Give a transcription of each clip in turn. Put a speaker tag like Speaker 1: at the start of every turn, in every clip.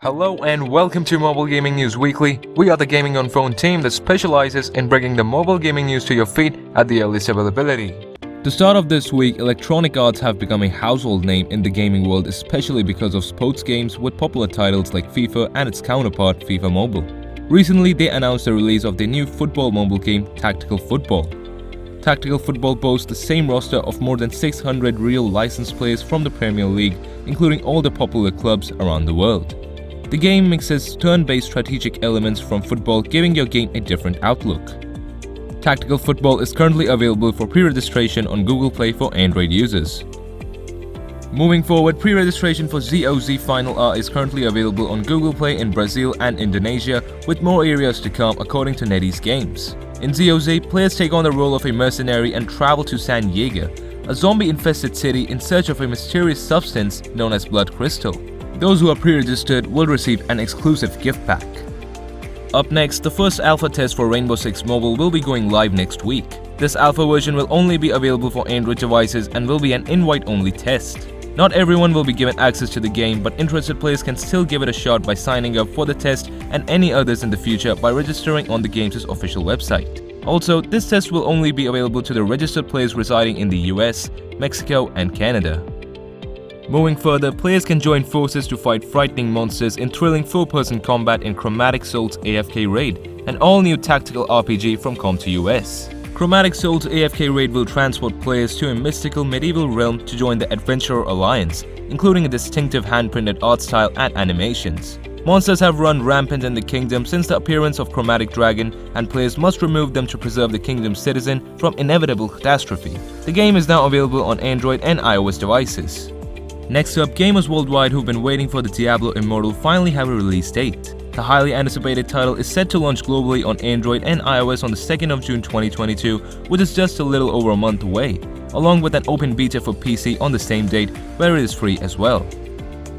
Speaker 1: Hello and welcome to Mobile Gaming News Weekly. We are the gaming on phone team that specializes in bringing the mobile gaming news to your feet at the earliest availability. To start off this week, Electronic Arts have become a household name in the gaming world, especially because of sports games with popular titles like FIFA and its counterpart FIFA Mobile. Recently, they announced the release of their new football mobile game, Tactical Football. Tactical Football boasts the same roster of more than 600 real licensed players from the Premier League, including all the popular clubs around the world. The game mixes turn-based strategic elements from football, giving your game a different outlook. Tactical Football is currently available for pre-registration on Google Play for Android users. Moving forward, pre-registration for ZOZ Final R is currently available on Google Play in Brazil and Indonesia, with more areas to come according to NetEase Games. In ZOZ, players take on the role of a mercenary and travel to San Diego, a zombie-infested city in search of a mysterious substance known as blood crystal. Those who are pre-registered will receive an exclusive gift pack. Up next, the first alpha test for Rainbow Six Mobile will be going live next week. This alpha version will only be available for Android devices and will be an invite-only test. Not everyone will be given access to the game, but interested players can still give it a shot by signing up for the test and any others in the future by registering on the game's official website. Also, this test will only be available to the registered players residing in the US, Mexico, and Canada. Moving further, players can join forces to fight frightening monsters in thrilling 4-person combat in Chromatic Souls AFK Raid, an all-new tactical RPG from Com2US. Chromatic Souls AFK Raid will transport players to a mystical medieval realm to join the Adventurer Alliance, including a distinctive hand-printed art style and animations. Monsters have run rampant in the kingdom since the appearance of Chromatic Dragon, and players must remove them to preserve the kingdom's citizen from inevitable catastrophe. The game is now available on Android and iOS devices. Next up, gamers worldwide who've been waiting for the Diablo Immortal finally have a release date. The highly anticipated title is set to launch globally on Android and iOS on the 2nd of June 2022, which is just a little over a month away, along with an open beta for PC on the same date, where it is free as well.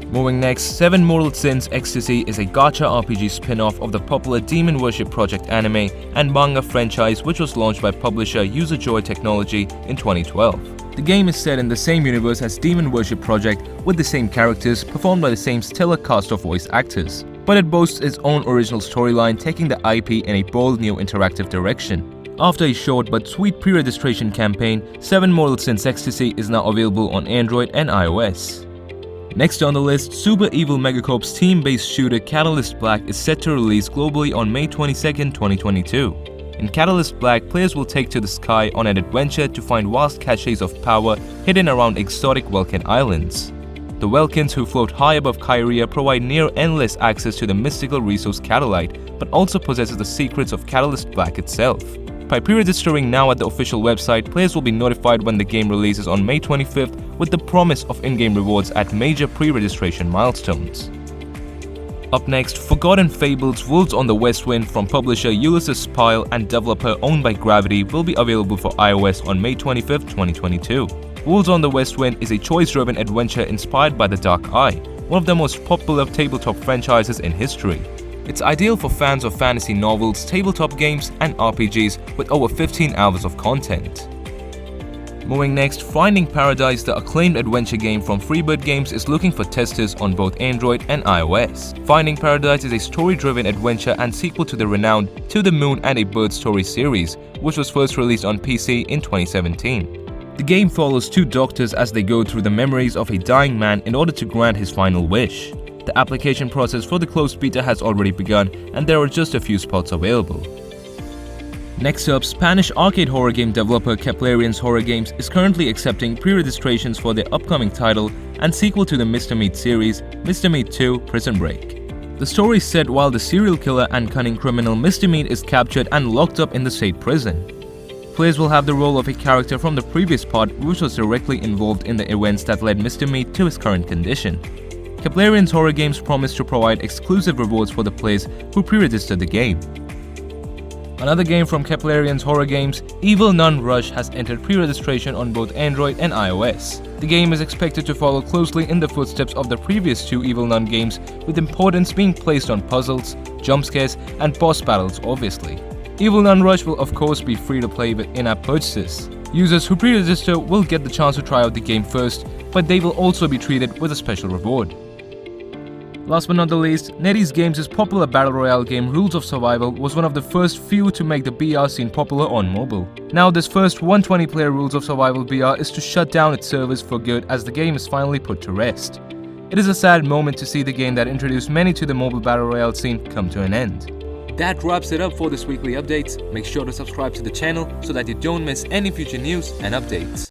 Speaker 1: Moving next, 7 Mortal Sins X-TASY is a gacha RPG spin-off of the popular Demon Worship Project anime and manga franchise, which was launched by publisher User Joy Technology in 2012. The game is set in the same universe as Demon Worship Project, with the same characters performed by the same stellar cast of voice actors. But it boasts its own original storyline, taking the IP in a bold new interactive direction. After a short but sweet pre-registration campaign, 7 Mortal Sins X-TASY is now available on Android and iOS. Next on the list, Super Evil Megacorp's team-based shooter Catalyst Black is set to release globally on May 22, 2022. In Catalyst Black, players will take to the sky on an adventure to find vast caches of power hidden around exotic Vulcan islands. The Vulcans who float high above Kyria provide near-endless access to the mystical resource Catalyte, but also possesses the secrets of Catalyst Black itself. By pre-registering now at the official website, players will be notified when the game releases on May 25th with the promise of in-game rewards at major pre-registration milestones. Up next, Forgotten Fables Wolves on the Westwind from publisher Ulysses Spile and developer owned by Gravity will be available for iOS on May 25, 2022. Wolves on the Westwind is a choice-driven adventure inspired by The Dark Eye, one of the most popular tabletop franchises in history. It's ideal for fans of fantasy novels, tabletop games, and RPGs with over 15 hours of content. Moving next, Finding Paradise, the acclaimed adventure game from Freebird Games, is looking for testers on both Android and iOS. Finding Paradise is a story-driven adventure and sequel to the renowned To the Moon and a Bird Story series, which was first released on PC in 2017. The game follows 2 doctors as they go through the memories of a dying man in order to grant his final wish. The application process for the closed beta has already begun, and there are just a few spots available. Next up, Spanish arcade horror game developer Keplerians Horror Games is currently accepting pre-registrations for their upcoming title and sequel to the Mr. Meat series, Mr. Meat 2: Prison Break. The story is set while the serial killer and cunning criminal Mr. Meat is captured and locked up in the state prison. Players will have the role of a character from the previous part, which was directly involved in the events that led Mr. Meat to his current condition. Keplerians Horror Games promised to provide exclusive rewards for the players who pre-registered the game. Another game from Keplerians Horror Games, Evil Nun Rush, has entered pre-registration on both Android and iOS. The game is expected to follow closely in the footsteps of the previous 2 Evil Nun games, with importance being placed on puzzles, jump scares, and boss battles obviously. Evil Nun Rush will of course be free to play with in-app purchases. Users who pre-register will get the chance to try out the game first, but they will also be treated with a special reward. Last but not the least, NetEase Games' popular battle royale game Rules of Survival was one of the first few to make the BR scene popular on mobile. Now this first 120-player Rules of Survival BR is to shut down its servers for good as the game is finally put to rest. It is a sad moment to see the game that introduced many to the mobile battle royale scene come to an end. That wraps it up for this weekly updates. Make sure to subscribe to the channel so that you don't miss any future news and updates.